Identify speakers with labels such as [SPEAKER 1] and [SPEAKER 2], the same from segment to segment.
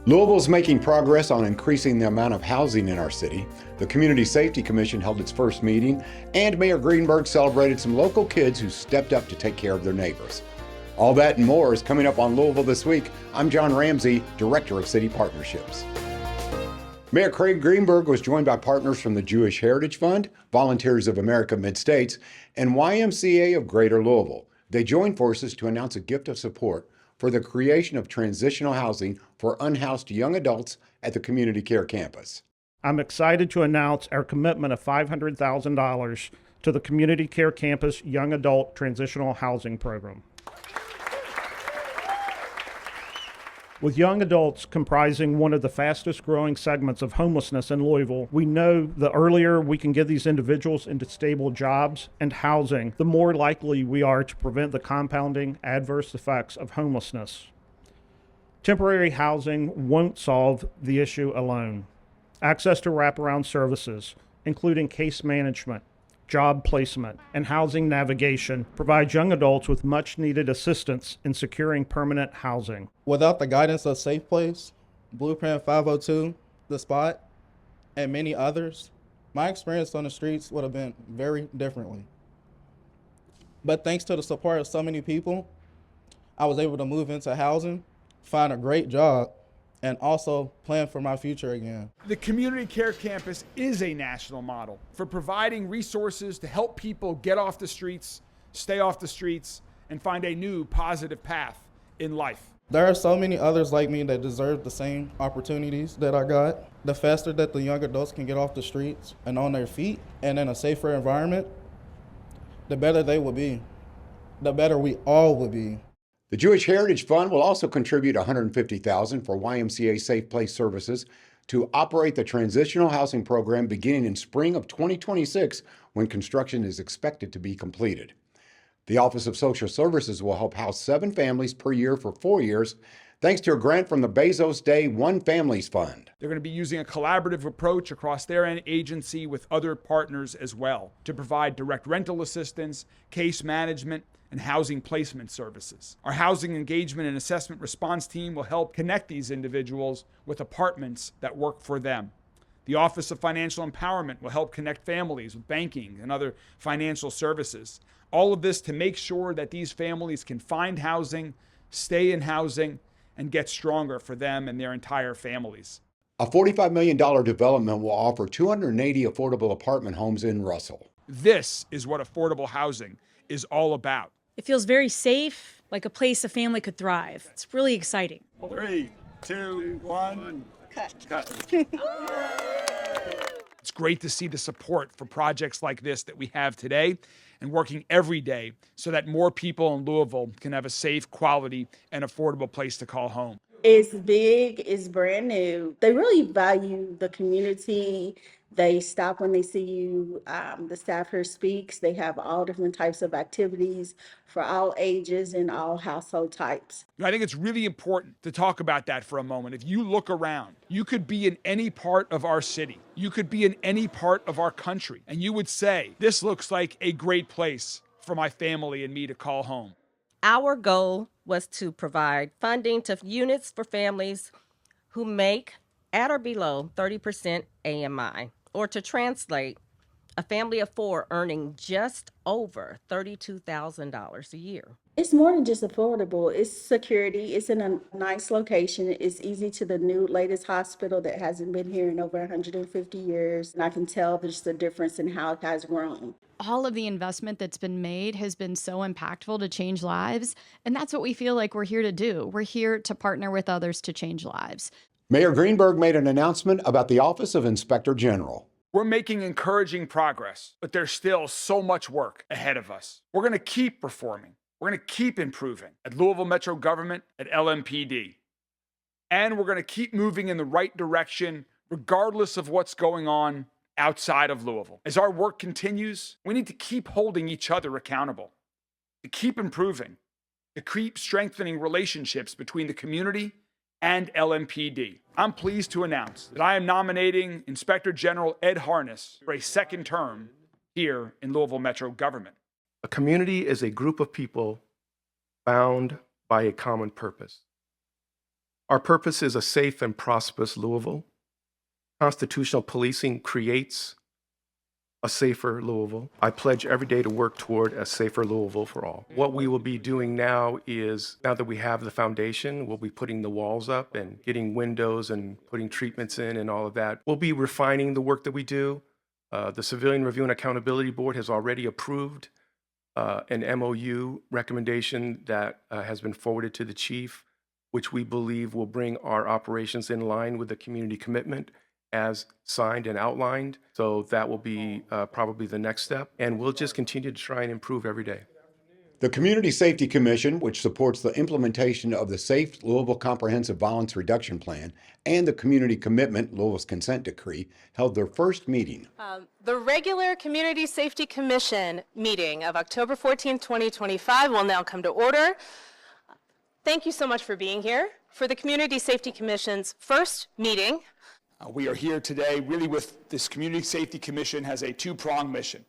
[SPEAKER 1] Louisville's making progress on increasing the amount of housing in our city. The Community Safety Commission held its first meeting, and Mayor Greenberg celebrated some local kids who stepped up to take care of their neighbors. All that and more is coming up on Louisville This Week. I'm John Ramsey, Director of City Partnerships. Mayor Craig Greenberg was joined by partners from the Jewish Heritage Fund, Volunteers of America Mid-States, and YMCA of Greater Louisville. They joined forces to announce a gift of support for the creation of transitional housing for unhoused young adults at the Community Care Campus.
[SPEAKER 2] I'm excited to announce our commitment of $500,000 to the Community Care Campus Young Adult Transitional Housing Program. With young adults comprising one of the fastest growing segments of homelessness in Louisville, we know the earlier we can get these individuals into stable jobs and housing, the more likely we are to prevent the compounding adverse effects of homelessness. Temporary housing won't solve the issue alone. Access to wraparound services, including case management, job placement, and housing navigation, provides young adults with much needed assistance in securing permanent housing.
[SPEAKER 3] Without the guidance of Safe Place, Blueprint 502, The Spot, and many others, my experience on the streets would have been very differently. But thanks to the support of so many people, I was able to move into housing, find a great job, and also plan for my future again.
[SPEAKER 4] The Community Care Campus is a national model for providing resources to help people get off the streets, stay off the streets, and find a new positive path in life.
[SPEAKER 3] There are so many others like me that deserve the same opportunities that I got. The faster that the young adults can get off the streets and on their feet and in a safer environment, the better they will be. The better we all will be.
[SPEAKER 1] The Jewish Heritage Fund will also contribute $150,000 for YMCA Safe Place services to operate the transitional housing program beginning in spring of 2026, when construction is expected to be completed. The Office of Social Services will help house 7 families per year for 4 years, thanks to a grant from the Bezos Day One Families Fund.
[SPEAKER 4] They're going to be using a collaborative approach across their agency with other partners as well to provide direct rental assistance, case management, and housing placement services. Our housing engagement and assessment response team will help connect these individuals with apartments that work for them. The Office of Financial Empowerment will help connect families with banking and other financial services. All of this to make sure that these families can find housing, stay in housing, and get stronger for them and their entire families.
[SPEAKER 1] A $45 million development will offer 280 affordable apartment homes in Russell.
[SPEAKER 4] This is what affordable housing is all about.
[SPEAKER 5] It feels very safe, like a place a family could thrive. It's really exciting.
[SPEAKER 6] 3, 2, 1, cut.
[SPEAKER 4] It's great to see the support for projects like this that we have today, and working every day so that more people in Louisville can have a safe, quality, and affordable place to call home.
[SPEAKER 7] It's big, it's brand new. They really value the community. They stop when they see you. The staff here speaks. They have all different types of activities for all ages and all household types.
[SPEAKER 4] I think it's really important to talk about that for a moment. If you look around, you could be in any part of our city. You could be in any part of our country, and you would say, this looks like a great place for my family and me to call home.
[SPEAKER 8] Our goal was to provide funding to units for families who make at or below 30% AMI, or to translate, a family of 4 earning just over $32,000 a year.
[SPEAKER 7] It's more than just affordable. It's security. It's in a nice location. It's easy to the new latest hospital that hasn't been here in over 150 years. And I can tell there's the difference in how it has grown.
[SPEAKER 9] All of the investment that's been made has been so impactful to change lives. And that's what we feel like we're here to do. We're here to partner with others to change lives.
[SPEAKER 1] Mayor Greenberg made an announcement about the Office of Inspector General.
[SPEAKER 4] We're making encouraging progress, but there's still so much work ahead of us. We're going to keep performing. We're going to keep improving at Louisville Metro Government, at LMPD. And we're going to keep moving in the right direction, regardless of what's going on outside of Louisville. As our work continues, we need to keep holding each other accountable, to keep improving, to keep strengthening relationships between the community and LMPD. I'm pleased to announce that I am nominating Inspector General Ed Harness for a second term here in Louisville Metro Government.
[SPEAKER 10] A community is a group of people bound by a common purpose. Our purpose is a safe and prosperous Louisville. Constitutional policing creates a safer Louisville. I pledge every day to work toward a safer Louisville for all. What we will be doing now is, now that we have the foundation, we'll be putting the walls up and getting windows and putting treatments in and all of that. We'll be refining the work that we do. The Civilian Review and Accountability Board has already approved an MOU recommendation that has been forwarded to the chief, which we believe will bring our operations in line with the community commitment as signed and outlined. So that will be probably the next step. And we'll just continue to try and improve every day.
[SPEAKER 1] The Community Safety Commission, which supports the implementation of the Safe Louisville Comprehensive Violence Reduction Plan and the Community Commitment Louisville's Consent Decree, held their first meeting.
[SPEAKER 11] The regular Community Safety Commission meeting of October 14th, 2025 will now come to order. Thank you so much for being here for the Community Safety Commission's first meeting.
[SPEAKER 4] We are here today really with this Community Safety Commission has a two-pronged mission.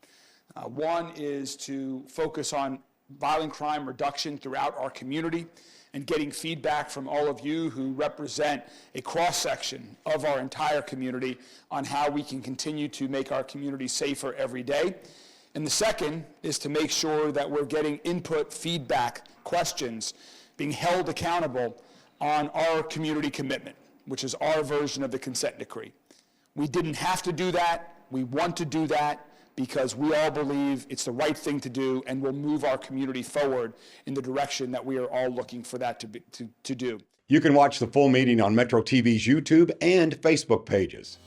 [SPEAKER 4] One is to focus on violent crime reduction throughout our community and getting feedback from all of you who represent a cross-section of our entire community on how we can continue to make our community safer every day. And the second is to make sure that we're getting input, feedback, questions, being held accountable on our community commitment, which is our version of the consent decree. We didn't have to do that. We want to do that because we all believe it's the right thing to do and will move our community forward in the direction that we are all looking for that to do.
[SPEAKER 1] You can watch the full meeting on Metro TV's YouTube and Facebook pages.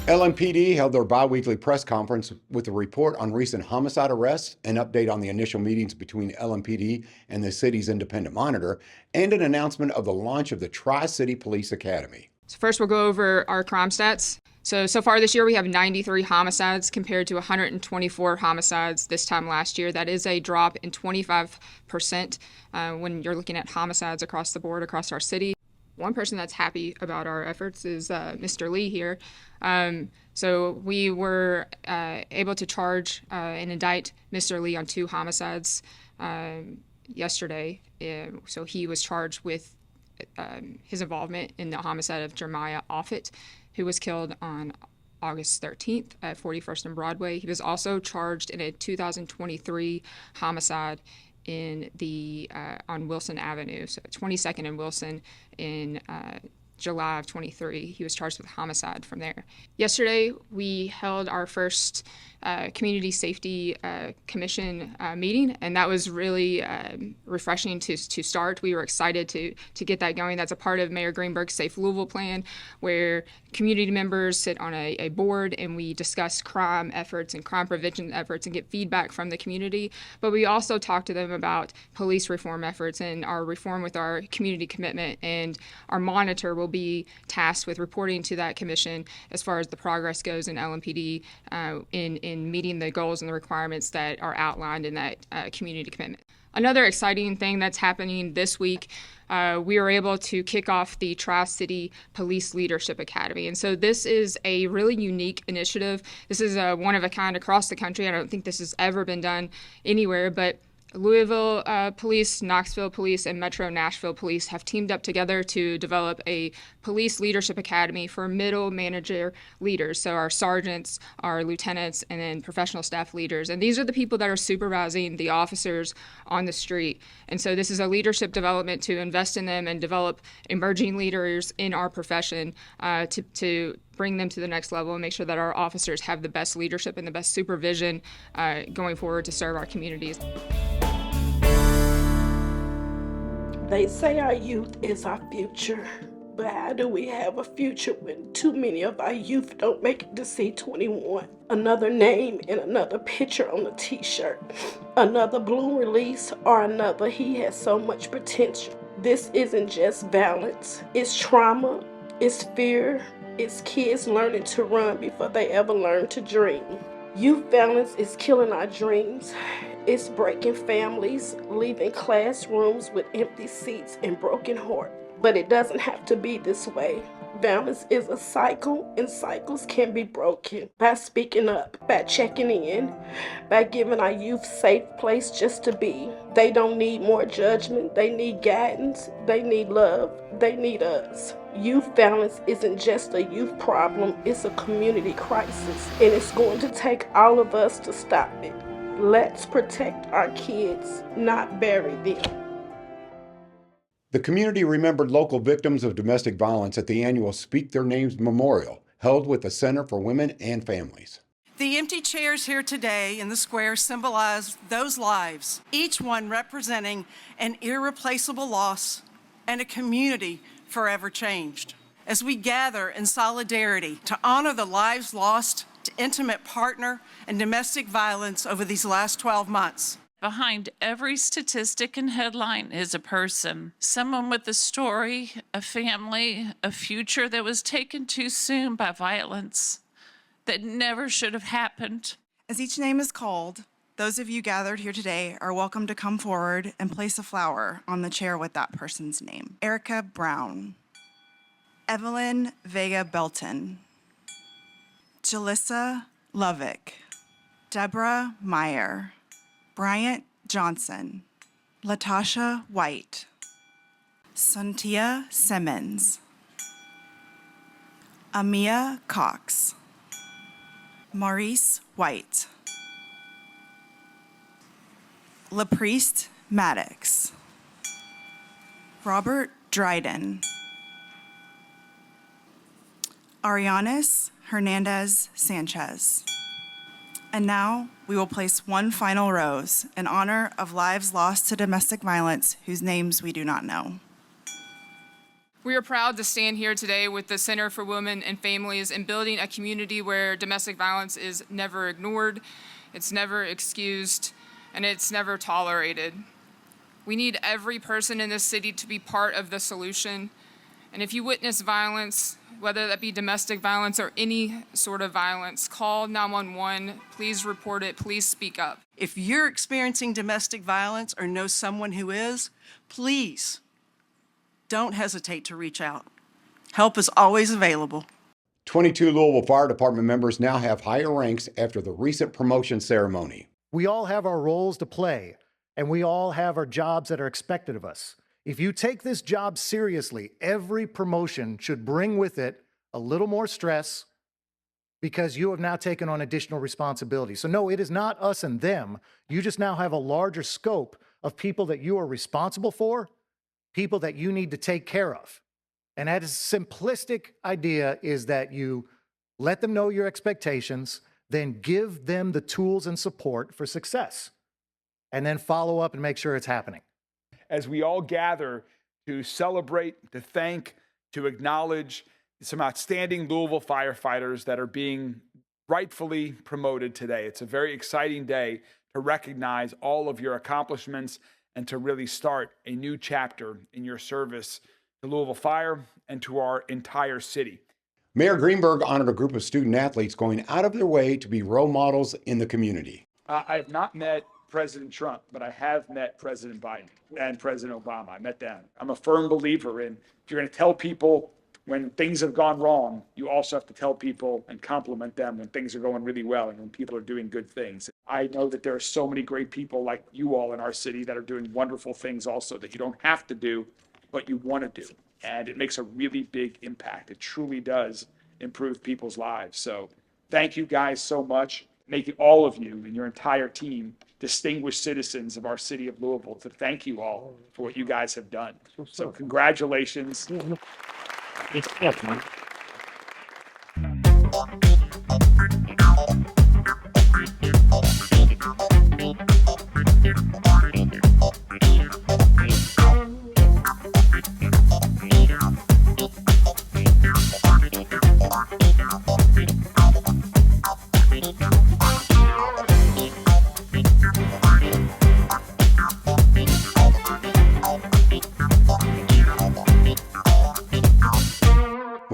[SPEAKER 1] LMPD held their bi-weekly press conference with a report on recent homicide arrests, an update on the initial meetings between LMPD and the city's independent monitor, and an announcement of the launch of the Tri-City Police Academy.
[SPEAKER 12] So first we'll go over our crime stats. So far this year we have 93 homicides compared to 124 homicides this time last year. That is a drop in 25% when you're looking at homicides across the board, across our city. One person that's happy about our efforts is Mr. Lee here. So we were able to charge and indict Mr. Lee on 2 homicides yesterday. So he was charged with his involvement in the homicide of Jeremiah Offit, who was killed on August 13th at 41st and Broadway. He was also charged in a 2023 homicide in the on Wilson Avenue, so 22nd and Wilson in July of 23. He was charged with homicide from there. Yesterday, we held our first Community Safety Commission meeting, and that was really refreshing to start. We were excited to get that going. That's a part of Mayor Greenberg's Safe Louisville plan, where community members sit on a board and we discuss crime efforts and crime prevention efforts and get feedback from the community. But we also talk to them about police reform efforts and our reform with our community commitment, and our monitor will be tasked with reporting to that commission as far as the progress goes in LMPD in meeting the goals and the requirements that are outlined in that community commitment. Another exciting thing that's happening this week, we were able to kick off the Tri-City Police Leadership Academy. And so this is a really unique initiative. This is one of a kind across the country. I don't think this has ever been done anywhere, but Louisville Police, Knoxville Police, and Metro Nashville Police have teamed up together to develop a police leadership academy for middle manager leaders. So our sergeants, our lieutenants, and then professional staff leaders. And these are the people that are supervising the officers on the street. And so this is a leadership development to invest in them and develop emerging leaders in our profession to bring them to the next level and make sure that our officers have the best leadership and the best supervision going forward to serve our communities.
[SPEAKER 13] They say our youth is our future, but how do we have a future when too many of our youth don't make it to see 21? Another name and another picture on a t-shirt, another balloon release, or another he has so much potential. This isn't just violence, it's trauma, it's fear, it's kids learning to run before they ever learn to dream. Youth violence is killing our dreams. It's breaking families, leaving classrooms with empty seats and broken hearts. But it doesn't have to be this way. Violence is a cycle, and cycles can be broken by speaking up, by checking in, by giving our youth a safe place just to be. They don't need more judgment. They need guidance. They need love. They need us. Youth violence isn't just a youth problem. It's a community crisis, and it's going to take all of us to stop it. Let's protect our kids, not bury them.
[SPEAKER 1] The community remembered local victims of domestic violence at the annual Speak Their Names Memorial, held with the Center for Women and Families.
[SPEAKER 14] The empty chairs here today in the square symbolize those lives, each one representing an irreplaceable loss and a community forever changed. As we gather in solidarity to honor the lives lost to intimate partner and domestic violence over these last 12 months.
[SPEAKER 15] Behind every statistic and headline is a person, someone with a story, a family, a future that was taken too soon by violence that never should have happened.
[SPEAKER 16] As each name is called, those of you gathered here today are welcome to come forward and place a flower on the chair with that person's name. Erica Brown, Evelyn Vega Belton, Jalissa Lovick, Deborah Meyer, Bryant Johnson, Latasha White, Santia Simmons, Amia Cox, Maurice White, LaPriest Maddox, Robert Dryden, Arianis Hernandez Sanchez. And now we will place one final rose in honor of lives lost to domestic violence whose names we do not know.
[SPEAKER 12] We are proud to stand here today with the Center for Women and Families in building a community where domestic violence is never ignored, it's never excused, and it's never tolerated. We need every person in this city to be part of the solution. And if you witness violence, whether that be domestic violence or any sort of violence, call 911, please report it, please speak up.
[SPEAKER 14] If you're experiencing domestic violence or know someone who is, please don't hesitate to reach out. Help is always available.
[SPEAKER 1] 22 Louisville Fire Department members now have higher ranks after the recent promotion ceremony.
[SPEAKER 17] We all have our roles to play, and we all have our jobs that are expected of us. If you take this job seriously, every promotion should bring with it a little more stress because you have now taken on additional responsibility. So no, it is not us and them. You just now have a larger scope of people that you are responsible for, people that you need to take care of. And that is a simplistic idea, is that you let them know your expectations, then give them the tools and support for success, and then follow up and make sure it's happening.
[SPEAKER 4] As we all gather to celebrate, to thank, to acknowledge some outstanding Louisville firefighters that are being rightfully promoted today. It's a very exciting day to recognize all of your accomplishments and to really start a new chapter in your service to Louisville Fire and to our entire city.
[SPEAKER 1] Mayor Greenberg honored a group of student athletes going out of their way to be role models in the community.
[SPEAKER 4] I have not met President Trump, but I have met President Biden and President Obama. I met them. I'm a firm believer in, if you're going to tell people when things have gone wrong, you also have to tell people and compliment them when things are going really well and when people are doing good things. I know that there are so many great people like you all in our city that are doing wonderful things also that you don't have to do, but you want to do. And it makes a really big impact. It truly does improve people's lives. So thank you guys so much. Making all of you and your entire team distinguished citizens of our city of Louisville, to thank you all for what you guys have done. So congratulations.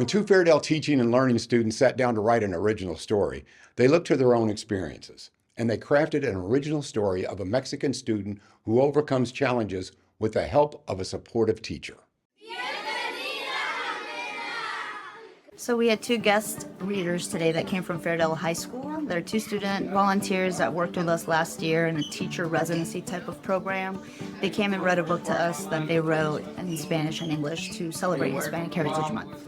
[SPEAKER 1] two Fairdale teaching and learning students sat down to write an original story, they looked to their own experiences, and they crafted an original story of a Mexican student who overcomes challenges with the help of a supportive teacher.
[SPEAKER 18] So we had two guest readers today that came from Fairdale High School. They're two student volunteers that worked with us last year in a teacher residency type of program. They came and read a book to us that they wrote in Spanish and English to celebrate Hispanic Heritage Month.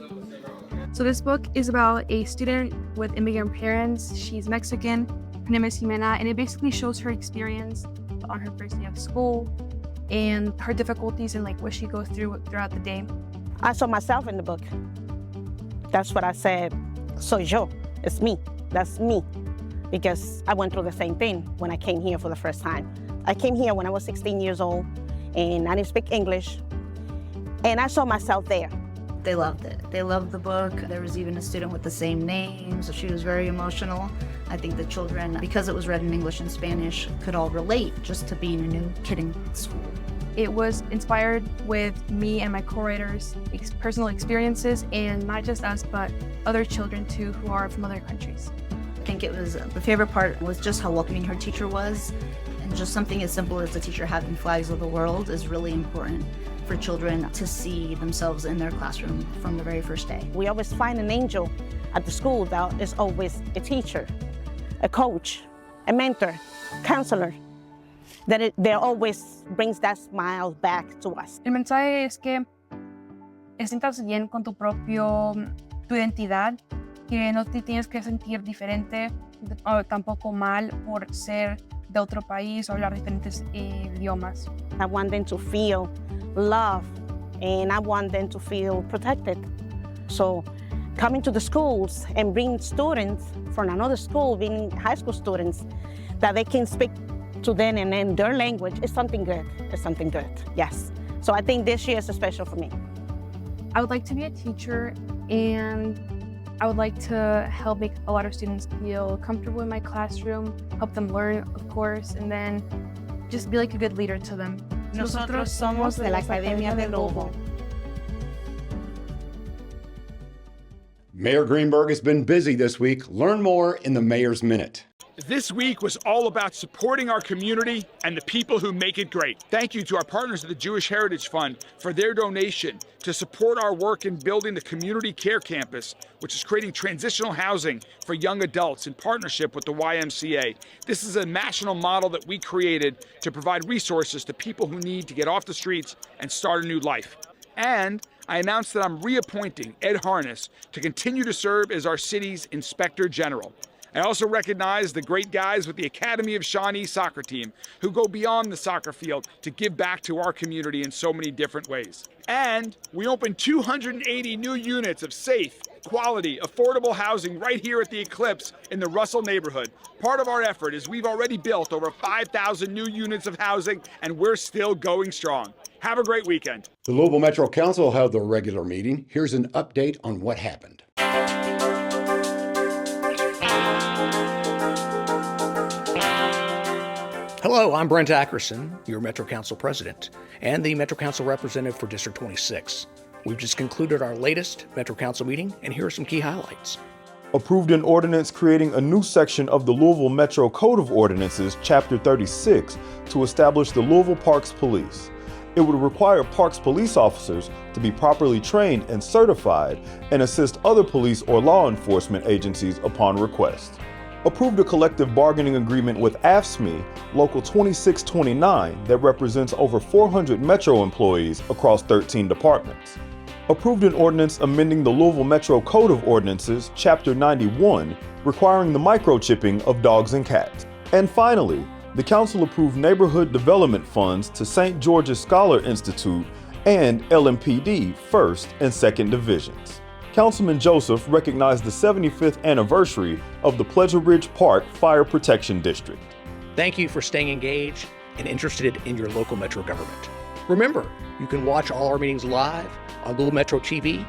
[SPEAKER 19] So this book is about a student with immigrant parents. She's Mexican. Her name is Jimena, and it basically shows her experience on her first day of school and her difficulties and like what she goes through throughout the day.
[SPEAKER 20] I saw myself in the book. That's what I said, soy yo, it's me, that's me. Because I went through the same thing when I came here for the first time. I came here when I was 16 years old and I didn't speak English. And I saw myself there.
[SPEAKER 18] They loved it. They loved the book. There was even a student with the same name, so she was very emotional. I think the children, because it was read in English and Spanish, could all relate just to being a new kid in school.
[SPEAKER 19] It was inspired with me and my co-writers' personal experiences, and not just us, but other children too who are from other countries.
[SPEAKER 18] I think it was, the favorite part was just how welcoming her teacher was, and just something as simple as the teacher having flags of the world is really important for children to see themselves in their classroom from the very first day.
[SPEAKER 20] We always find an angel at the school that is always a teacher, a coach, a mentor, counselor. That there always brings that smile back to us.
[SPEAKER 19] El mensaje es que sientas bien con tu identidad, que no te tienes que sentir diferente o tampoco mal por ser de otro país o hablar diferentes idiomas.
[SPEAKER 20] I want them to feel love and I want them to feel protected. So coming to the schools and bring students from another school, being high school students, that they can speak to them and in their language is something good. It's something good, yes. So I think this year is special for me.
[SPEAKER 19] I would like to be a teacher, and I would like to help make a lot of students feel comfortable in my classroom, help them learn, of course, and then just be like a good leader to them.
[SPEAKER 20] Nosotros somos de la Academia de Lobo.
[SPEAKER 1] Mayor Greenberg has been busy this week. Learn more in the Mayor's Minute.
[SPEAKER 4] This week was all about supporting our community and the people who make it great. Thank you to our partners at the Jewish Heritage Fund for their donation to support our work in building the Community Care Campus, which is creating transitional housing for young adults in partnership with the YMCA. This is a national model that we created to provide resources to people who need to get off the streets and start a new life. And I announced that I'm reappointing Ed Harness to continue to serve as our city's Inspector General. I also recognize the great guys with the Academy of Shawnee soccer team who go beyond the soccer field to give back to our community in so many different ways. And we opened 280 new units of safe, quality, affordable housing right here at the Eclipse in the Russell neighborhood. Part of our effort is we've already built over 5,000 new units of housing, and we're still going strong. Have a great weekend.
[SPEAKER 1] The Louisville Metro Council held their regular meeting. Here's an update on what happened.
[SPEAKER 21] Hello, I'm Brent Ackerson, your Metro Council President, and the Metro Council representative for District 26. We've just concluded our latest Metro Council meeting, and here are some key highlights.
[SPEAKER 22] Approved an ordinance creating a new section of the Louisville Metro Code of Ordinances, Chapter 36, to establish the Louisville Parks Police. It would require parks police officers to be properly trained and certified and assist other police or law enforcement agencies upon request. Approved a collective bargaining agreement with AFSCME, Local 2629, that represents over 400 Metro employees across 13 departments. Approved an ordinance amending the Louisville Metro Code of Ordinances, Chapter 91, requiring the microchipping of dogs and cats. And finally, the Council approved neighborhood development funds to St. George's Scholar Institute and LMPD 1st and 2nd Divisions. Councilman Joseph recognized the 75th anniversary of the Pleasure Ridge Park Fire Protection District.
[SPEAKER 21] Thank you for staying engaged and interested in your local Metro government. Remember, you can watch all our meetings live on Louisville Metro TV,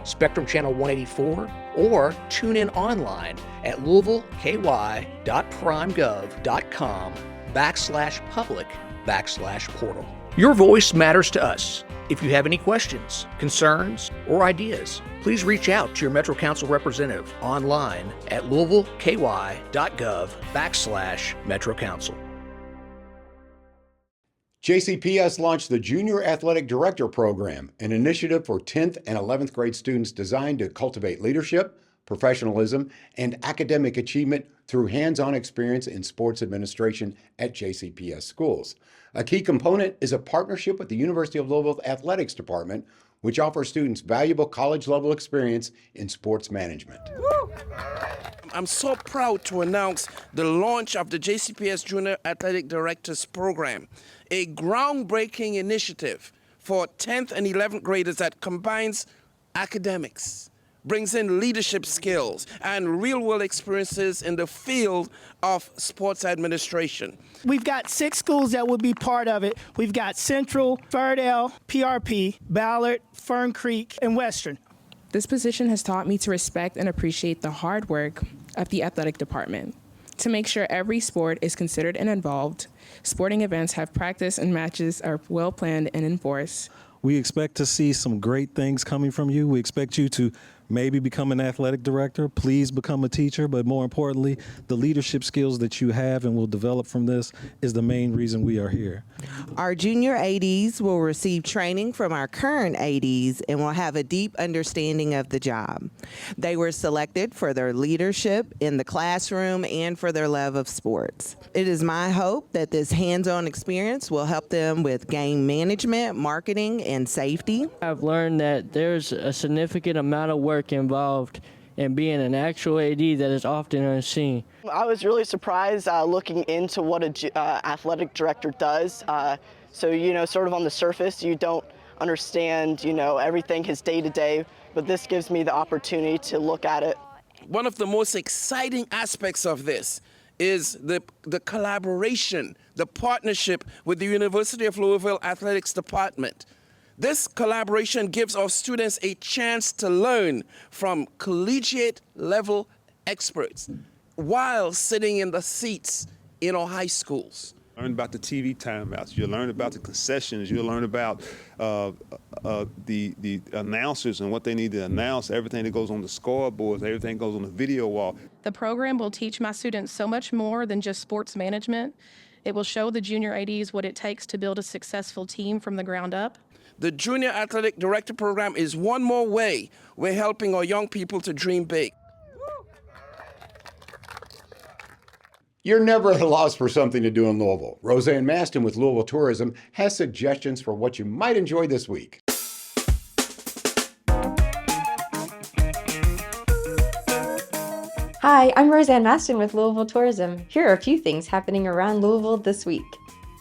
[SPEAKER 21] Spectrum Channel 184, or tune in online at louisvilleky.primegov.com/public/portal. Your voice matters to us. If you have any questions, concerns, or ideas, please reach out to your Metro Council representative online at louisvilleky.gov/Metro Council.
[SPEAKER 1] JCPS launched the Junior Athletic Director Program, an initiative for 10th and 11th grade students designed to cultivate leadership, professionalism, and academic achievement through hands-on experience in sports administration at JCPS schools. A key component is a partnership with the University of Louisville Athletics Department, which offers students valuable college-level experience in sports management.
[SPEAKER 2] I'm so proud to announce the launch of the JCPS Junior Athletic Directors Program, a groundbreaking initiative for 10th and 11th graders that combines academics, brings in leadership skills and real-world experiences in the field of sports administration.
[SPEAKER 3] We've got 6 schools that will be part of it. We've got Central, Fairdale, PRP, Ballard, Fern Creek, and Western.
[SPEAKER 23] This position has taught me to respect and appreciate the hard work of the athletic department. To make sure every sport is considered and involved, sporting events have practice and matches are well planned and enforced.
[SPEAKER 24] We expect to see some great things coming from you. We expect you to maybe become an athletic director, please become a teacher, but more importantly, the leadership skills that you have and will develop from this is the main reason we are here.
[SPEAKER 25] Our junior ADs will receive training from our current ADs and will have a deep understanding of the job. They were selected for their leadership in the classroom and for their love of sports. It is my hope that this hands-on experience will help them with game management, marketing, and safety.
[SPEAKER 26] I've learned that there's a significant amount of work involved in being an actual AD that is often unseen.
[SPEAKER 27] I was really surprised looking into what an athletic director does. So, sort of on the surface, you don't understand, everything his day-to-day, but this gives me the opportunity to look at it.
[SPEAKER 2] One of the most exciting aspects of this is the collaboration, the partnership with the University of Louisville Athletics Department. This collaboration gives our students a chance to learn from collegiate level experts while sitting in the seats in our high schools.
[SPEAKER 6] Learn about the TV timeouts. You'll learn about the concessions. You'll learn about the announcers and what they need to announce, everything that goes on the scoreboards, everything goes on the video wall.
[SPEAKER 28] The program will teach my students so much more than just sports management. It will show the junior ADs what it takes to build a successful team from the ground up.
[SPEAKER 2] The Junior Athletic Director Program is one more way we're helping our young people to dream big.
[SPEAKER 1] You're never at a loss for something to do in Louisville. Roseanne Maston with Louisville Tourism has suggestions for what you might enjoy this week.
[SPEAKER 29] Hi, I'm Roseanne Maston with Louisville Tourism. Here are a few things happening around Louisville this week.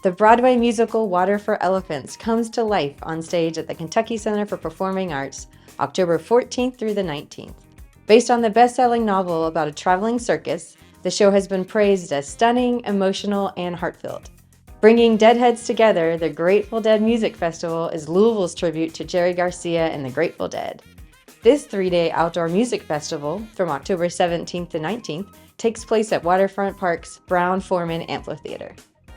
[SPEAKER 29] The Broadway musical Water for Elephants comes to life on stage at the Kentucky Center for Performing Arts, October 14th through the 19th. Based on the best-selling novel about a traveling circus, the show has been praised as stunning, emotional, and heartfelt. Bringing Deadheads together, the Grateful Dead Music Festival is Louisville's tribute to Jerry Garcia and the Grateful Dead. This 3-day outdoor music festival, from October 17th to 19th, takes place at Waterfront Park's Brown-Forman Amphitheater.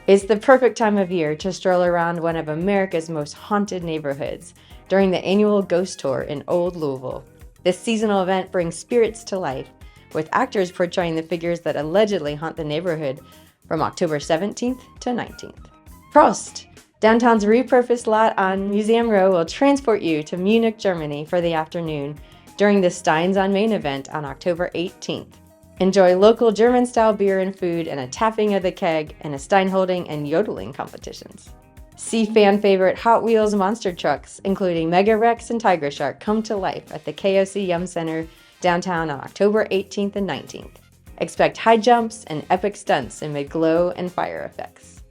[SPEAKER 29] It's the perfect time of year to stroll around one of America's most haunted neighborhoods during the annual Ghost Tour in Old Louisville. This seasonal event brings spirits to life, with actors portraying the figures that allegedly haunt the neighborhood from October 17th to 19th. Prost! Downtown's repurposed lot on Museum Row will transport you to Munich, Germany for the afternoon during the Steins on Main event on October 18th. Enjoy local German-style beer and food and a tapping of the keg and a Stein holding and yodeling competitions. See fan favorite Hot Wheels monster trucks, including Mega Rex and Tiger Shark, come to life at the KOC Yum Center downtown on October 18th and 19th. Expect high jumps and epic stunts amid glow and fire effects.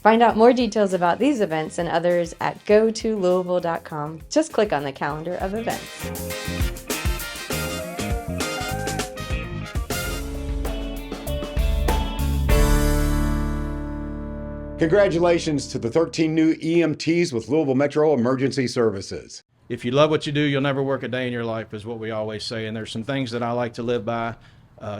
[SPEAKER 29] Find out more details about these events and others at gotolouisville.com. Just click on the calendar of events.
[SPEAKER 1] Congratulations to the 13 new EMTs with Louisville Metro Emergency Services.
[SPEAKER 30] If you love what you do, you'll never work a day in your life, is what we always say. And there's some things that I like to live by.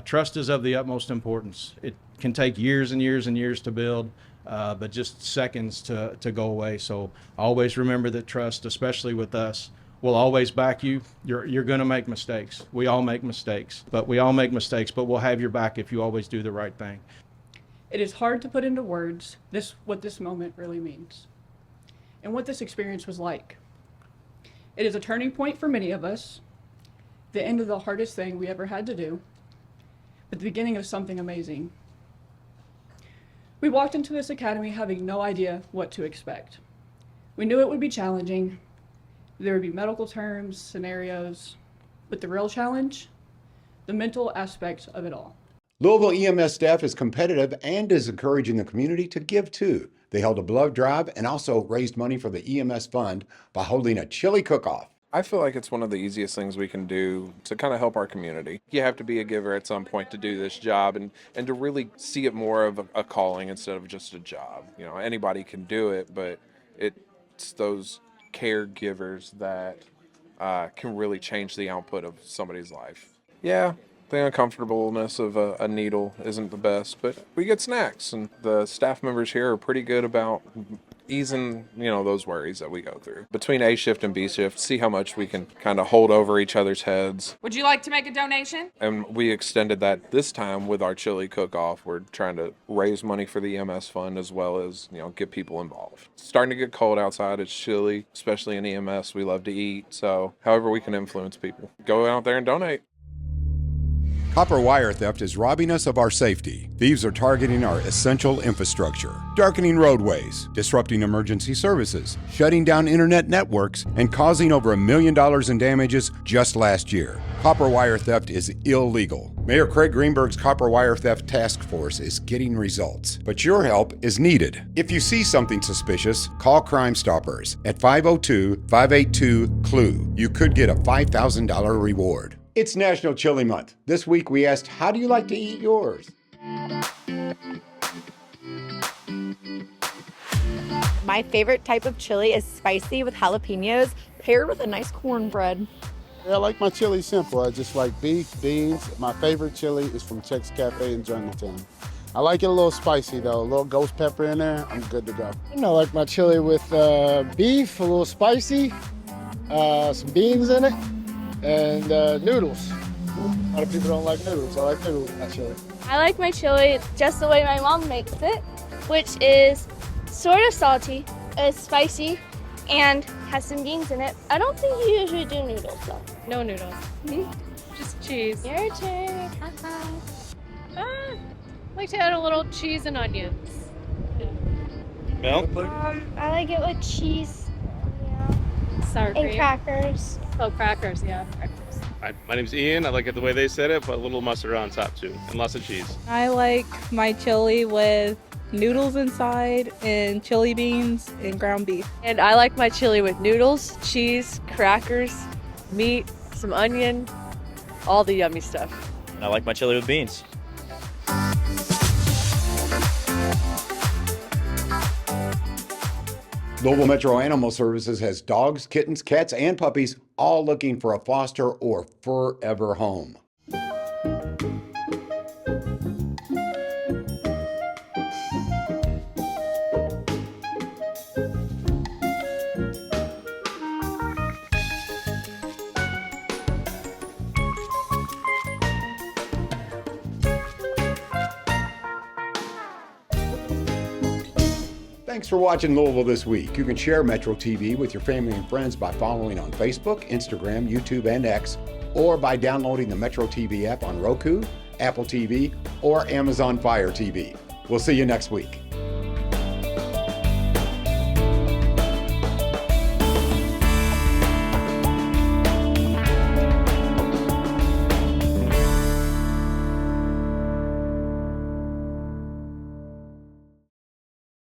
[SPEAKER 30] Trust is of the utmost importance. It can take years and years and years to build. but just seconds to go away. So always remember that trust, especially with us, we'll always back you. You're going to make mistakes. We all make mistakes, but we'll have your back if you always do the right thing.
[SPEAKER 5] It is hard to put into words what this moment really means and what this experience was like. It is a turning point for many of us, the end of the hardest thing we ever had to do, but the beginning of something amazing. We walked into this academy having no idea what to expect. We knew it would be challenging. There would be medical terms, scenarios, but the real challenge, the mental aspect of it all.
[SPEAKER 1] Louisville EMS staff is competitive and is encouraging the community to give too. They held a blood drive and also raised money for the EMS fund by holding a chili cook-off.
[SPEAKER 7] I feel like it's one of the easiest things we can do to kind of help our community. You have to be a giver at some point to do this job and to really see it more of a calling instead of just a job. You know, anybody can do it, but it's those caregivers that can really change the output of somebody's life. Yeah, the uncomfortableness of a needle isn't the best, but we get snacks, and the staff members here are pretty good about easing, those worries that we go through. Between A shift and B shift, see how much we can kind of hold over each other's heads.
[SPEAKER 8] Would you like to make a donation?
[SPEAKER 7] And we extended that this time with our chili cook-off. We're trying to raise money for the EMS fund as well as, get people involved. It's starting to get cold outside. It's chilly, especially in EMS. We love to eat. So however we can influence people, go out there and donate.
[SPEAKER 1] Copper wire theft is robbing us of our safety. Thieves are targeting our essential infrastructure, darkening roadways, disrupting emergency services, shutting down internet networks, and causing over $1 million in damages just last year. Copper wire theft is illegal. Mayor Craig Greenberg's Copper Wire Theft Task Force is getting results, but your help is needed. If you see something suspicious, call Crime Stoppers at 502-582-CLUE. You could get a $5,000 reward. It's National Chili Month. This week we asked, how do you like to eat yours?
[SPEAKER 9] My favorite type of chili is spicy with jalapenos, paired with a nice cornbread.
[SPEAKER 10] I like my chili simple. I just like beef, beans. My favorite chili is from Chex Cafe in Germantown. I like it a little spicy though, a little ghost pepper in there, I'm good to go.
[SPEAKER 11] I like my chili with beef, a little spicy, some beans in it, and noodles. A lot of people don't like noodles. I like noodles in my chili.
[SPEAKER 12] I like my chili just the way my mom makes it, which is sort of salty, it's spicy, and has some beans in it. I don't think you usually do noodles though.
[SPEAKER 13] No noodles. Just cheese.
[SPEAKER 12] Your turn.
[SPEAKER 13] I like to add a little cheese and onions.
[SPEAKER 15] Milk?
[SPEAKER 12] I like it with cheese.
[SPEAKER 13] Sour cream.
[SPEAKER 12] And crackers.
[SPEAKER 13] Oh, crackers, yeah, crackers.
[SPEAKER 15] My name's Ian. I like it the way they said it, but a little mustard on top too, and lots of cheese.
[SPEAKER 16] I like my chili with noodles inside and chili beans and ground beef.
[SPEAKER 13] And I like my chili with noodles, cheese, crackers, meat, some onion, all the yummy stuff.
[SPEAKER 15] And I like my chili with beans.
[SPEAKER 1] Louisville Metro Animal Services has dogs, kittens, cats, and puppies all looking for a foster or forever home. Thanks for watching Louisville This Week. You can share Metro TV with your family and friends by following on Facebook, Instagram, YouTube, and X, or by downloading the Metro TV app on Roku, Apple TV, or Amazon Fire TV. We'll see you next week.